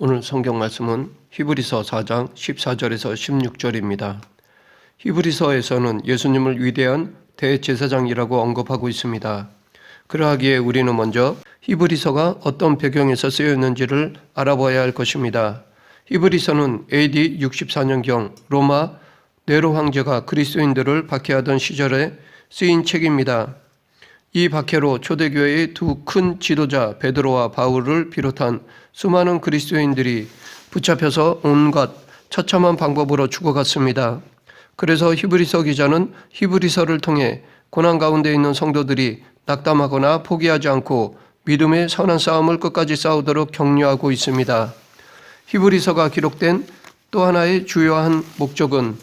오늘 성경 말씀은 히브리서 4장 14절에서 16절입니다. 히브리서에서는 예수님을 위대한 대제사장이라고 언급하고 있습니다. 그러하기에 우리는 먼저 히브리서가 어떤 배경에서 쓰였는지를 알아봐야 할 것입니다. 히브리서는 AD 64년경 로마 네로 황제가 그리스도인들을 박해하던 시절에 쓰인 책입니다. 이 박해로 초대교회의 두 큰 지도자 베드로와 바울을 비롯한 수많은 그리스도인들이 붙잡혀서 온갖 처참한 방법으로 죽어갔습니다. 그래서 히브리서 기자는 히브리서를 통해 고난 가운데 있는 성도들이 낙담하거나 포기하지 않고 믿음의 선한 싸움을 끝까지 싸우도록 격려하고 있습니다. 히브리서가 기록된 또 하나의 주요한 목적은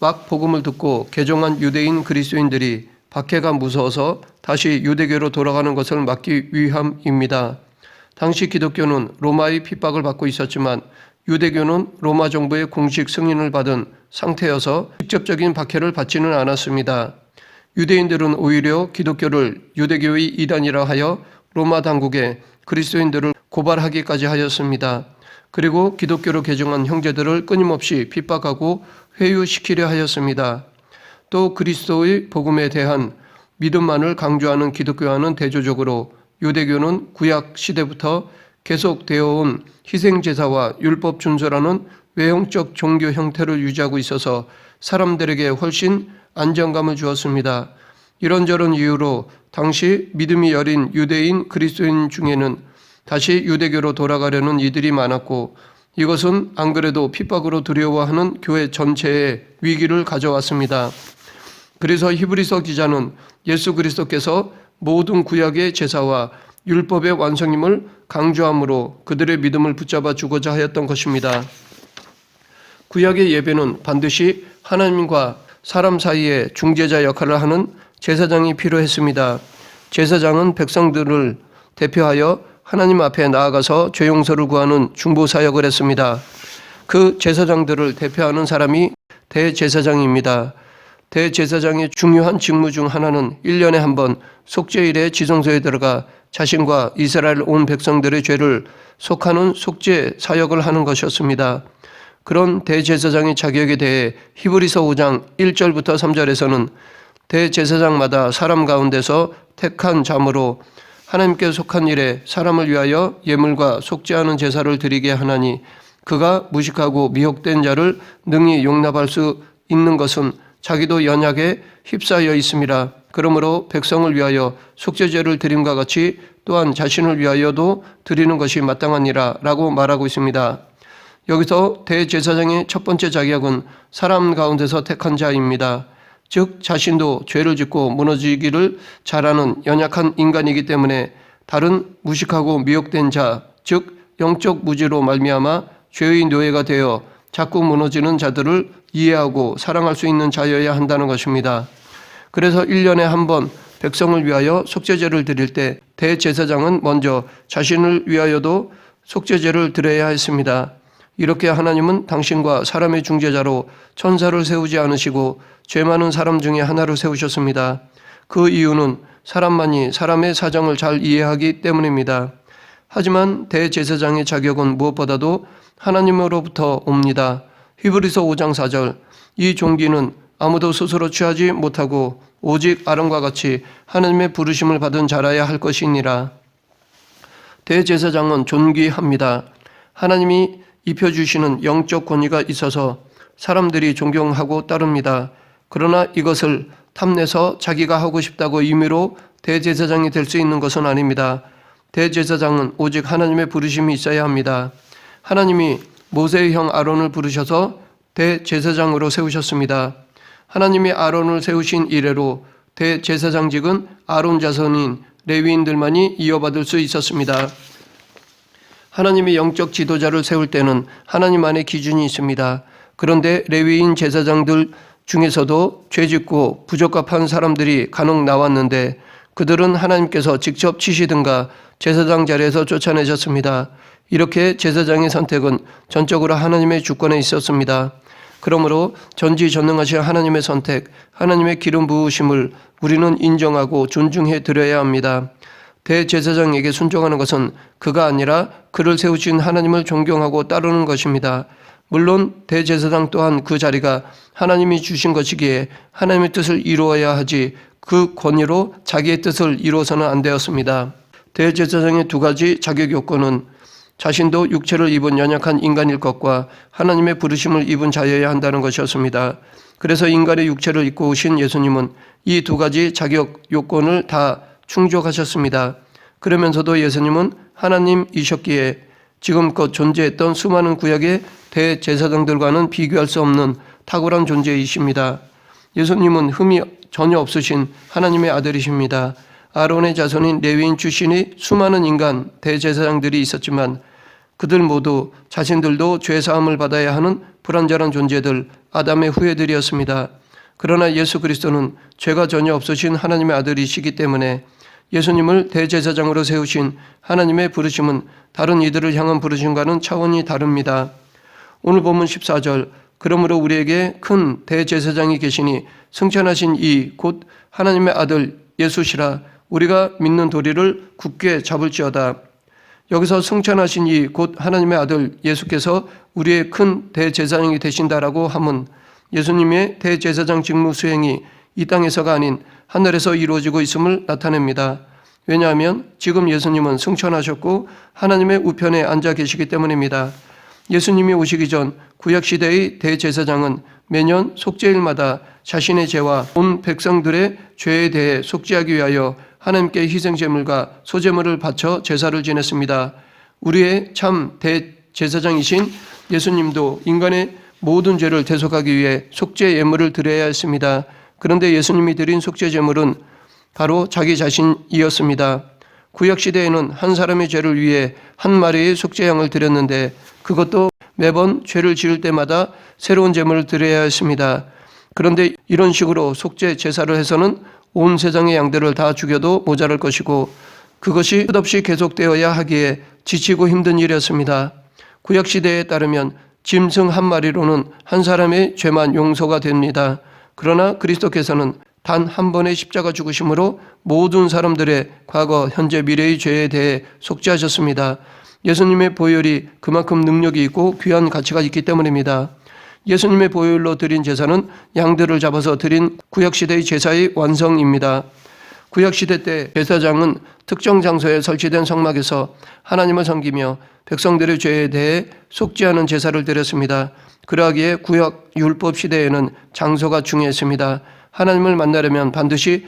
막 복음을 듣고 개종한 유대인 그리스도인들이 박해가 무서워서 다시 유대교로 돌아가는 것을 막기 위함입니다. 당시 기독교는 로마의 핍박을 받고 있었지만 유대교는 로마 정부의 공식 승인을 받은 상태여서 직접적인 박해를 받지는 않았습니다. 유대인들은 오히려 기독교를 유대교의 이단이라 하여 로마 당국에 그리스도인들을 고발하기까지 하였습니다. 그리고 기독교로 개종한 형제들을 끊임없이 핍박하고 회유시키려 하였습니다. 또 그리스도의 복음에 대한 믿음만을 강조하는 기독교와는 대조적으로 유대교는 구약 시대부터 계속되어 온 희생제사와 율법 준수라는 외형적 종교 형태를 유지하고 있어서 사람들에게 훨씬 안정감을 주었습니다. 이런저런 이유로 당시 믿음이 여린 유대인 그리스도인 중에는 다시 유대교로 돌아가려는 이들이 많았고 이것은 안 그래도 핍박으로 두려워하는 교회 전체에 위기를 가져왔습니다. 그래서 히브리서 기자는 예수 그리스도께서 모든 구약의 제사와 율법의 완성임을 강조함으로 그들의 믿음을 붙잡아 주고자 하였던 것입니다. 구약의 예배는 반드시 하나님과 사람 사이에 중재자 역할을 하는 제사장이 필요했습니다. 제사장은 백성들을 대표하여 하나님 앞에 나아가서 죄 용서를 구하는 중보 사역을 했습니다. 그 제사장들을 대표하는 사람이 대제사장입니다. 대제사장의 중요한 직무 중 하나는 1년에 한 번 속죄일에 지성소에 들어가 자신과 이스라엘 온 백성들의 죄를 속하는 속죄 사역을 하는 것이었습니다. 그런 대제사장의 자격에 대해 히브리서 5장 1절부터 3절에서는 대제사장마다 사람 가운데서 택한 자므로 하나님께 속한 일에 사람을 위하여 예물과 속죄하는 제사를 드리게 하나니 그가 무식하고 미혹된 자를 능히 용납할 수 있는 것은 자기도 연약에 휩싸여 있음이라. 그러므로 백성을 위하여 속죄제를 드림과 같이 또한 자신을 위하여도 드리는 것이 마땅하니라 라고 말하고 있습니다. 여기서 대제사장의 첫 번째 자격은 사람 가운데서 택한 자입니다. 즉 자신도 죄를 짓고 무너지기를 잘하는 연약한 인간이기 때문에 다른 무식하고 미혹된 자, 즉 영적 무지로 말미암아 죄의 노예가 되어 자꾸 무너지는 자들을 이해하고 사랑할 수 있는 자여야 한다는 것입니다. 그래서 1년에 한 번 백성을 위하여 속죄제를 드릴 때 대제사장은 먼저 자신을 위하여도 속죄제를 드려야 했습니다. 이렇게 하나님은 당신과 사람의 중재자로 천사를 세우지 않으시고 죄 많은 사람 중에 하나를 세우셨습니다. 그 이유는 사람만이 사람의 사정을 잘 이해하기 때문입니다. 하지만 대제사장의 자격은 무엇보다도 하나님으로부터 옵니다. 히브리서 5장 4절 이 종기는 아무도 스스로 취하지 못하고 오직 아론과 같이 하나님의 부르심을 받은 자라야 할 것이니라. 대제사장은 존귀합니다. 하나님이 입혀주시는 영적 권위가 있어서 사람들이 존경하고 따릅니다. 그러나 이것을 탐내서 자기가 하고 싶다고 임의로 대제사장이 될 수 있는 것은 아닙니다. 대제사장은 오직 하나님의 부르심이 있어야 합니다. 하나님이 모세의 형 아론을 부르셔서 대제사장으로 세우셨습니다. 하나님이 아론을 세우신 이래로 대제사장직은 아론 자손인 레위인들만이 이어받을 수 있었습니다. 하나님이 영적 지도자를 세울 때는 하나님 안에 기준이 있습니다. 그런데 레위인 제사장들 중에서도 죄짓고 부적합한 사람들이 간혹 나왔는데 그들은 하나님께서 직접 치시든가 제사장 자리에서 쫓아내셨습니다. 이렇게 제사장의 선택은 전적으로 하나님의 주권에 있었습니다. 그러므로 전지전능하신 하나님의 선택, 하나님의 기름 부으심을 우리는 인정하고 존중해 드려야 합니다. 대제사장에게 순종하는 것은 그가 아니라 그를 세우신 하나님을 존경하고 따르는 것입니다. 물론 대제사장 또한 그 자리가 하나님이 주신 것이기에 하나님의 뜻을 이루어야 하지 그 권위로 자기의 뜻을 이루어서는 안 되었습니다. 대제사장의 두 가지 자격 요건은 자신도 육체를 입은 연약한 인간일 것과 하나님의 부르심을 입은 자여야 한다는 것이었습니다. 그래서 인간의 육체를 입고 오신 예수님은 이 두 가지 자격 요건을 다 충족하셨습니다. 그러면서도 예수님은 하나님이셨기에 지금껏 존재했던 수많은 구약의 대제사장들과는 비교할 수 없는 탁월한 존재이십니다. 예수님은 흠이 전혀 없으신 하나님의 아들이십니다. 아론의 자손인 레위인 출신의 수많은 인간 대제사장들이 있었지만 그들 모두 자신들도 죄사함을 받아야 하는 불완전한 존재들, 아담의 후예들이었습니다. 그러나 예수 그리스도는 죄가 전혀 없으신 하나님의 아들이시기 때문에 예수님을 대제사장으로 세우신 하나님의 부르심은 다른 이들을 향한 부르심과는 차원이 다릅니다. 오늘 본문 14절, 그러므로 우리에게 큰 대제사장이 계시니 승천하신 이 곧 하나님의 아들 예수시라 우리가 믿는 도리를 굳게 잡을지어다. 여기서 승천하신 이 곧 하나님의 아들 예수께서 우리의 큰 대제사장이 되신다라고 함은 예수님의 대제사장 직무 수행이 이 땅에서가 아닌 하늘에서 이루어지고 있음을 나타냅니다. 왜냐하면 지금 예수님은 승천하셨고 하나님의 우편에 앉아 계시기 때문입니다. 예수님이 오시기 전 구약시대의 대제사장은 매년 속죄일마다 자신의 죄와 온 백성들의 죄에 대해 속죄하기 위하여 하나님께 희생제물과 소제물을 바쳐 제사를 지냈습니다. 우리의 참 대제사장이신 예수님도 인간의 모든 죄를 대속하기 위해 속죄 예물을 드려야 했습니다. 그런데 예수님이 드린 속죄 제물은 바로 자기 자신이었습니다. 구약시대에는 한 사람의 죄를 위해 한 마리의 속죄 양을 드렸는데 그것도 매번 죄를 지을 때마다 새로운 제물을 드려야 했습니다. 그런데 이런 식으로 속죄 제사를 해서는 온 세상의 양들을 다 죽여도 모자랄 것이고 그것이 끝없이 계속되어야 하기에 지치고 힘든 일이었습니다. 구약시대에 따르면 짐승 한 마리로는 한 사람의 죄만 용서가 됩니다. 그러나 그리스도께서는 단 한 번의 십자가 죽으심으로 모든 사람들의 과거, 현재, 미래의 죄에 대해 속죄하셨습니다. 예수님의 보혈이 그만큼 능력이 있고 귀한 가치가 있기 때문입니다. 예수님의 보혈로 드린 제사는 양들을 잡아서 드린 구약시대의 제사의 완성입니다. 구약시대 때 제사장은 특정 장소에 설치된 성막에서 하나님을 섬기며 백성들의 죄에 대해 속죄하는 제사를 드렸습니다. 그러하기에 구약 율법 시대에는 장소가 중요했습니다. 하나님을 만나려면 반드시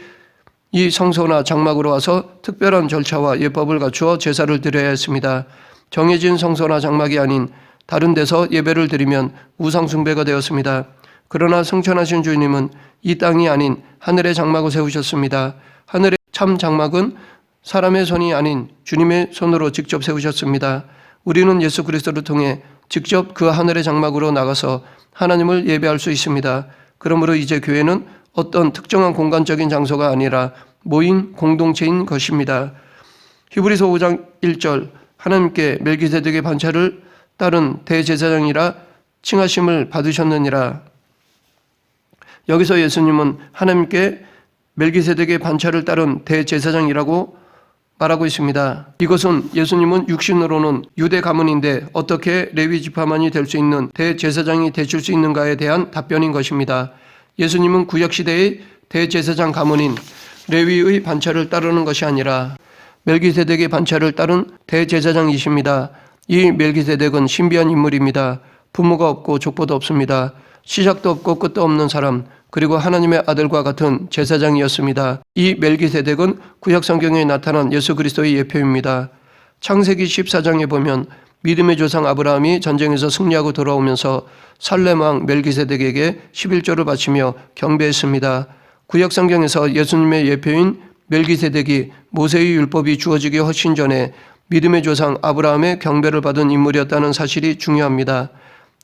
이 성소나 장막으로 와서 특별한 절차와 예법을 갖추어 제사를 드려야 했습니다. 정해진 성소나 장막이 아닌 다른 데서 예배를 드리면 우상 숭배가 되었습니다. 그러나 승천하신 주님은 이 땅이 아닌 하늘의 장막을 세우셨습니다. 하늘의 참 장막은 사람의 손이 아닌 주님의 손으로 직접 세우셨습니다. 우리는 예수 그리스도를 통해 직접 그 하늘의 장막으로 나가서 하나님을 예배할 수 있습니다. 그러므로 이제 교회는 어떤 특정한 공간적인 장소가 아니라 모인 공동체인 것입니다. 히브리서 5장 1절, 하나님께 멜기세덱의 반차를 따른 대제사장이라 칭하심을 받으셨느니라. 여기서 예수님은 하나님께 멜기세덱의 반차를 따른 대제사장이라고 말하고 있습니다. 이것은 예수님은 육신으로는 유대 가문인데 어떻게 레위 지파만이 될 수 있는 대제사장이 되실 수 있는가에 대한 답변인 것입니다. 예수님은 구약시대의 대제사장 가문인 레위의 반차를 따르는 것이 아니라 멜기세덱의 반차를 따른 대제사장이십니다. 이 멜기세덱은 신비한 인물입니다. 부모가 없고 족보도 없습니다. 시작도 없고 끝도 없는 사람, 그리고 하나님의 아들과 같은 제사장이었습니다. 이 멜기세덱은 구약 성경에 나타난 예수 그리스도의 예표입니다. 창세기 14장에 보면 믿음의 조상 아브라함이 전쟁에서 승리하고 돌아오면서 살렘 왕 멜기세덱에게 11조를 바치며 경배했습니다. 구약 성경에서 예수님의 예표인 멜기세덱이 모세의 율법이 주어지기 훨씬 전에 믿음의 조상 아브라함의 경배를 받은 인물이었다는 사실이 중요합니다.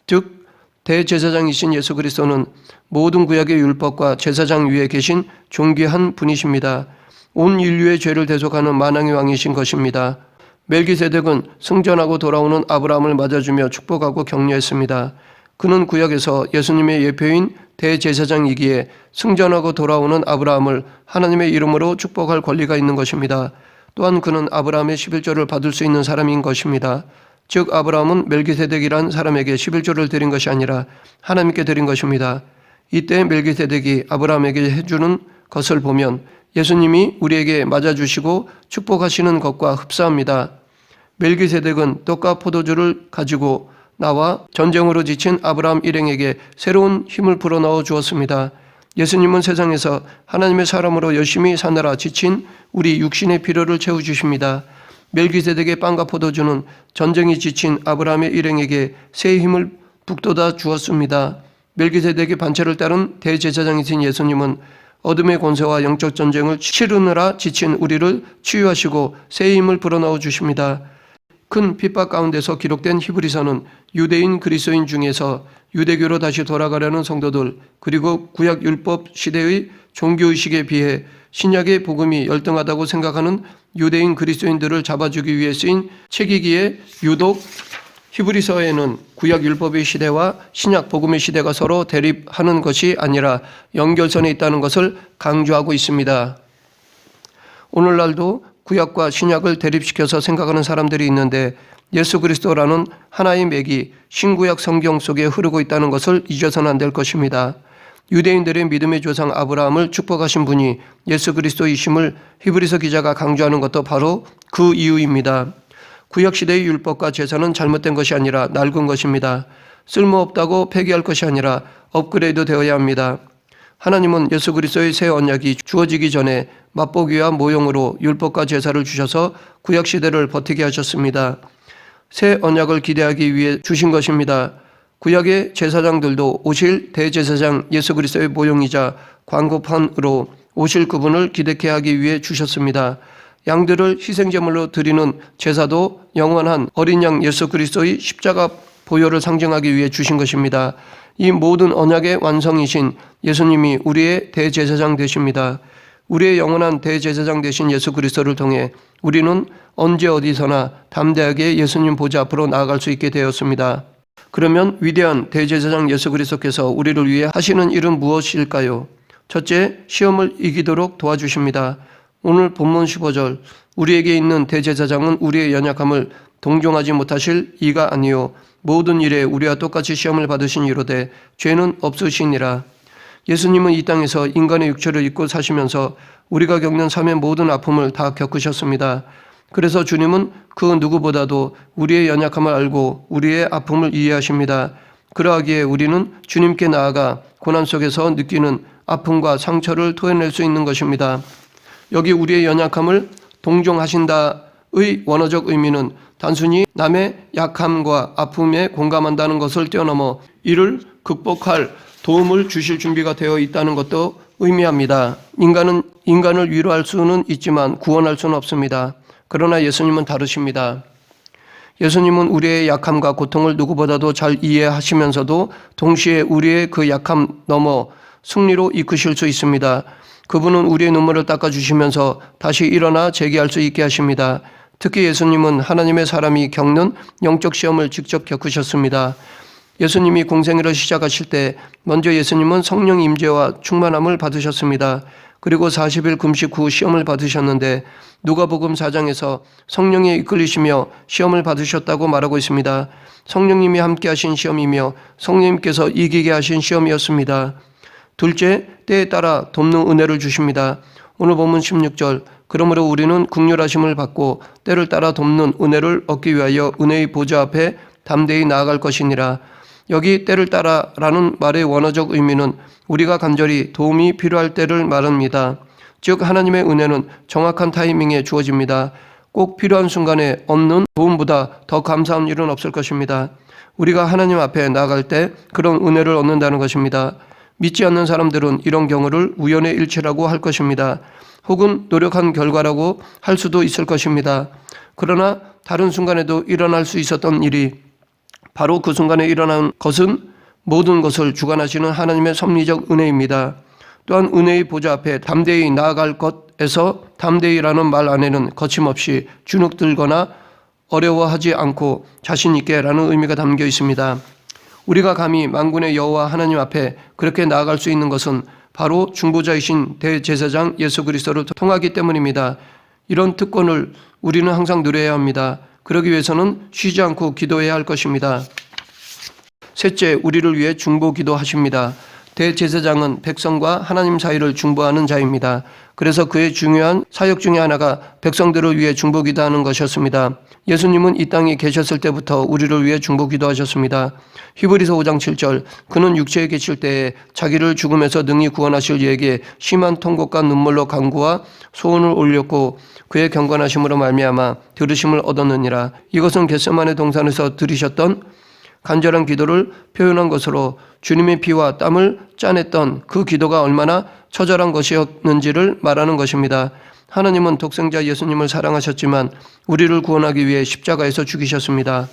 즉 대제사장이신 예수 그리스도는 모든 구약의 율법과 제사장 위에 계신 존귀한 분이십니다. 온 인류의 죄를 대속하는 만왕의 왕이신 것입니다. 멜기세덱은 승전하고 돌아오는 아브라함을 맞아주며 축복하고 격려했습니다. 그는 구약에서 예수님의 예표인 대제사장이기에 승전하고 돌아오는 아브라함을 하나님의 이름으로 축복할 권리가 있는 것입니다. 또한 그는 아브라함의 11조를 받을 수 있는 사람인 것입니다. 즉 아브라함은 멜기세덱이란 사람에게 11조를 드린 것이 아니라 하나님께 드린 것입니다. 이때 멜기세덱이 아브라함에게 해주는 것을 보면 예수님이 우리에게 맞아주시고 축복하시는 것과 흡사합니다. 멜기세덱은 떡과 포도주를 가지고 나와 전쟁으로 지친 아브라함 일행에게 새로운 힘을 불어넣어 주었습니다. 예수님은 세상에서 하나님의 사람으로 열심히 사느라 지친 우리 육신의 필요를 채워주십니다. 멜기세덱의 빵과 포도주는 전쟁이 지친 아브라함의 일행에게 새 힘을 북돋아 주었습니다. 멜기세덱의 반차를 따른 대제사장이신 예수님은 어둠의 권세와 영적 전쟁을 치르느라 지친 우리를 치유하시고 새 힘을 불어넣어 주십니다. 큰 핍박 가운데서 기록된 히브리서는 유대인 그리스도인 중에서 유대교로 다시 돌아가려는 성도들 그리고 구약 율법 시대의 종교의식에 비해 신약의 복음이 열등하다고 생각하는 유대인 그리스도인들을 잡아주기 위해 쓰인 책이기에 유독 히브리서에는 구약 율법의 시대와 신약 복음의 시대가 서로 대립하는 것이 아니라 연결선에 있다는 것을 강조하고 있습니다. 오늘날도 구약과 신약을 대립시켜서 생각하는 사람들이 있는데 예수 그리스도라는 하나의 맥이 신구약 성경 속에 흐르고 있다는 것을 잊어서는 안 될 것입니다. 유대인들의 믿음의 조상 아브라함을 축복하신 분이 예수 그리스도이심을 히브리서 기자가 강조하는 것도 바로 그 이유입니다. 구약시대의 율법과 제사는 잘못된 것이 아니라 낡은 것입니다. 쓸모없다고 폐기할 것이 아니라 업그레이드 되어야 합니다. 하나님은 예수 그리스도의 새 언약이 주어지기 전에 맛보기와 모형으로 율법과 제사를 주셔서 구약시대를 버티게 하셨습니다. 새 언약을 기대하기 위해 주신 것입니다. 구약의 제사장들도 오실 대제사장 예수 그리스도의 모형이자 광고판으로 오실 그분을 기대케 하기 위해 주셨습니다. 양들을 희생제물로 드리는 제사도 영원한 어린 양 예수 그리스도의 십자가 보혈을 상징하기 위해 주신 것입니다. 이 모든 언약의 완성이신 예수님이 우리의 대제사장 되십니다. 우리의 영원한 대제사장 되신 예수 그리스도를 통해 우리는 언제 어디서나 담대하게 예수님 보좌 앞으로 나아갈 수 있게 되었습니다. 그러면 위대한 대제사장 예수 그리스도께서 우리를 위해 하시는 일은 무엇일까요? 첫째, 시험을 이기도록 도와주십니다. 오늘 본문 15절 우리에게 있는 대제사장은 우리의 연약함을 동정하지 못하실 이가 아니요 모든 일에 우리와 똑같이 시험을 받으신 이로되 죄는 없으시니라. 예수님은 이 땅에서 인간의 육체를 입고 사시면서 우리가 겪는 삶의 모든 아픔을 다 겪으셨습니다. 그래서 주님은 그 누구보다도 우리의 연약함을 알고 우리의 아픔을 이해하십니다. 그러하기에 우리는 주님께 나아가 고난 속에서 느끼는 아픔과 상처를 토해낼 수 있는 것입니다. 여기 우리의 연약함을 동정하신다의 원어적 의미는 단순히 남의 약함과 아픔에 공감한다는 것을 뛰어넘어 이를 극복할 도움을 주실 준비가 되어 있다는 것도 의미합니다. 인간은 인간을 위로할 수는 있지만 구원할 수는 없습니다. 그러나 예수님은 다르십니다. 예수님은 우리의 약함과 고통을 누구보다도 잘 이해하시면서도 동시에 우리의 그 약함 넘어 승리로 이끄실 수 있습니다. 그분은 우리의 눈물을 닦아주시면서 다시 일어나 재기할 수 있게 하십니다. 특히 예수님은 하나님의 사람이 겪는 영적 시험을 직접 겪으셨습니다. 예수님이 공생애를 시작하실 때 먼저 예수님은 성령 임재와 충만함을 받으셨습니다. 그리고 40일 금식 후 시험을 받으셨는데 누가복음 4장에서 성령에 이끌리시며 시험을 받으셨다고 말하고 있습니다. 성령님이 함께 하신 시험이며 성령님께서 이기게 하신 시험이었습니다. 둘째, 때에 따라 돕는 은혜를 주십니다. 오늘 본문 16절 그러므로 우리는 긍휼하심을 받고 때를 따라 돕는 은혜를 얻기 위하여 은혜의 보좌 앞에 담대히 나아갈 것이니라. 여기 때를 따라라는 말의 원어적 의미는 우리가 간절히 도움이 필요할 때를 말합니다. 즉 하나님의 은혜는 정확한 타이밍에 주어집니다. 꼭 필요한 순간에 얻는 도움보다 더 감사한 일은 없을 것입니다. 우리가 하나님 앞에 나아갈 때 그런 은혜를 얻는다는 것입니다. 믿지 않는 사람들은 이런 경우를 우연의 일치라고 할 것입니다. 혹은 노력한 결과라고 할 수도 있을 것입니다. 그러나 다른 순간에도 일어날 수 있었던 일이 바로 그 순간에 일어난 것은 모든 것을 주관하시는 하나님의 섭리적 은혜입니다. 또한 은혜의 보좌 앞에 담대히 나아갈 것에서 담대히라는 말 안에는 거침없이 주눅들거나 어려워하지 않고 자신 있게라는 의미가 담겨 있습니다. 우리가 감히 만군의 여호와 하나님 앞에 그렇게 나아갈 수 있는 것은 바로 중보자이신 대제사장 예수 그리스도를 통하기 때문입니다. 이런 특권을 우리는 항상 누려야 합니다. 그러기 위해서는 쉬지 않고 기도해야 할 것입니다. 셋째, 우리를 위해 중보 기도하십니다. 대제사장은 백성과 하나님 사이를 중보하는 자입니다. 그래서 그의 중요한 사역 중에 하나가 백성들을 위해 중보 기도하는 것이었습니다. 예수님은 이 땅에 계셨을 때부터 우리를 위해 중보 기도하셨습니다. 히브리서 5장 7절, 그는 육체에 계실 때에 자기를 죽음에서 능히 구원하실 이에게 심한 통곡과 눈물로 간구와 소원을 올렸고 그의 경건하심으로 말미암아 들으심을 얻었느니라. 이것은 겟세마네 동산에서 들으셨던 간절한 기도를 표현한 것으로 주님의 피와 땀을 짜냈던 그 기도가 얼마나 처절한 것이었는지를 말하는 것입니다. 하나님은 독생자 예수님을 사랑하셨지만 우리를 구원하기 위해 십자가에서 죽이셨습니다.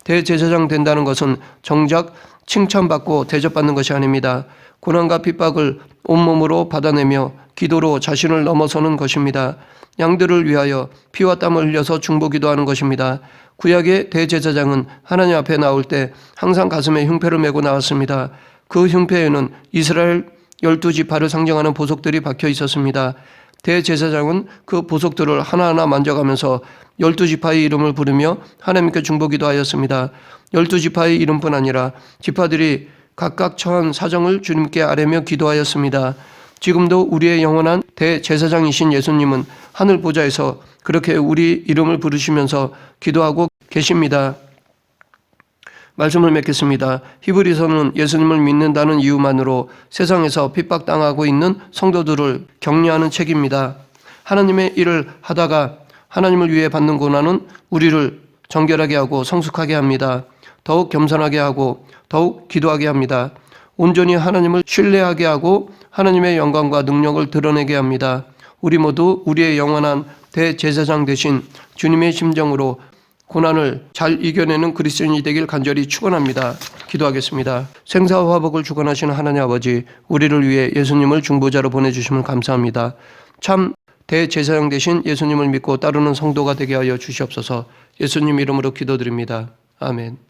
대제사장 된다는 것은 정작 칭찬받고 대접받는 것이 아닙니다. 고난과 핍박을 온몸으로 받아내며 기도로 자신을 넘어서는 것입니다. 양들을 위하여 피와 땀을 흘려서 중보 기도하는 것입니다. 구약의 대제사장은 하나님 앞에 나올 때 항상 가슴에 흉패를 메고 나왔습니다. 그 흉패에는 이스라엘 12지파를 상징하는 보석들이 박혀 있었습니다. 대제사장은 그 보석들을 하나하나 만져가면서 12지파의 이름을 부르며 하나님께 중보 기도하였습니다. 12지파의 이름뿐 아니라 지파들이 각각 처한 사정을 주님께 아뢰며 기도하였습니다. 지금도 우리의 영원한 대제사장이신 예수님은 하늘 보좌에서 그렇게 우리 이름을 부르시면서 기도하고 계십니다. 말씀을 맺겠습니다. 히브리서는 예수님을 믿는다는 이유만으로 세상에서 핍박당하고 있는 성도들을 격려하는 책입니다. 하나님의 일을 하다가 하나님을 위해 받는 고난은 우리를 정결하게 하고 성숙하게 합니다. 더욱 겸손하게 하고 더욱 기도하게 합니다. 온전히 하나님을 신뢰하게 하고 하나님의 영광과 능력을 드러내게 합니다. 우리 모두 우리의 영원한 대제사장 되신 주님의 심정으로 고난을 잘 이겨내는 그리스도인이 되길 간절히 축원합니다. 기도하겠습니다. 생사와 화복을 주관하시는 하나님 아버지, 우리를 위해 예수님을 중보자로 보내주심을 감사합니다. 참 대제사장 되신 예수님을 믿고 따르는 성도가 되게 하여 주시옵소서. 예수님 이름으로 기도드립니다. 아멘.